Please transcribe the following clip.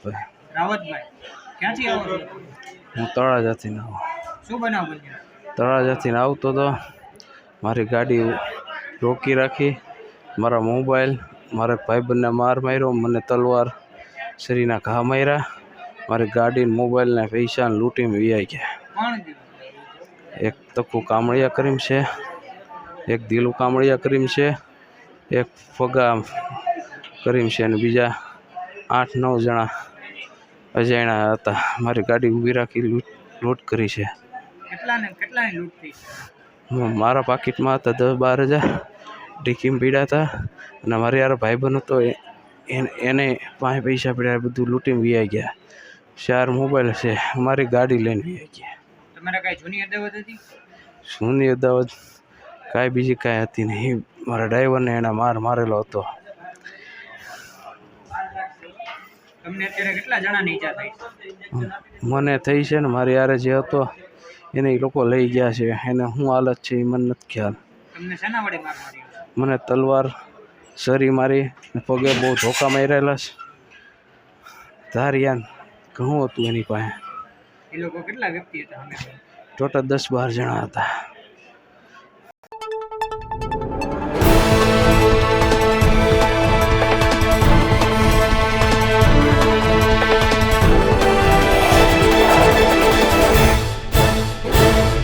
રાવતભાઈ. રાવતભાઈ, ક્યાંથી આવો છો? હું તળાજાથી આવું. શું બનાવ બન્યો? તળાજાથી આવતો તો મારી ગાડી રોકી રાખી, મારા મોબાઈલ, મારા ભાઈબંધને માર માર્યો, મને તલવાર શરીરના ઘા માર્યા, મારી ગાડી મોબાઈલને પૈસા લૂંટીને વિયાઈ ગયા. કોણ ગયું? એક તકુ કામળિયા કરીમ છે, એક દિલુ કામળિયા કરીમ છે, એક ફગા કરીમ છે અને બીજા 8-9 જણા અજાણ્યા હતા. મારી ગાડી ઊભી રાખી લૂંટ કરી છે. કેટલાની લૂંટ થઈ છે? મારા પાકીટમાં હતા 10-12 હજાર, ડીકીમાં પીડા હતા અને મારે યાર ભાઈબંધ હતો એને પાસે પૈસા પીડ્યા, બધું લૂંટીને વિયાઈ ગયા. 4 મોબાઈલ છે, મારી ગાડી લઈને વિયાઈ ગયા. તમારે કાંઈ જૂની અદાવત હતી? જૂની અદાવત કાંઈ બીજી કાંઈ હતી નહીં. મારા ડ્રાઈવરને એણે મારેલો હતો. તમને અત્યારે કેટલા જણાની ઈજા થઈ? મને થઈ છે ને મારી યારે જે હતો એને એ લોકો લઈ ગયા છે. એને શું હાલત છે એ મને નથી ખ્યાલ. તમને શેના વડે માર માર્યો? મને તલવાર સરી મારી, પગે બહુ ધોકા મારેલા છે. ધારિયાન ઘણું હતું એની પાસે. એ લોકો કેટલા વ્યક્તિ હતા? ટોટલ 10-12 જણા હતા.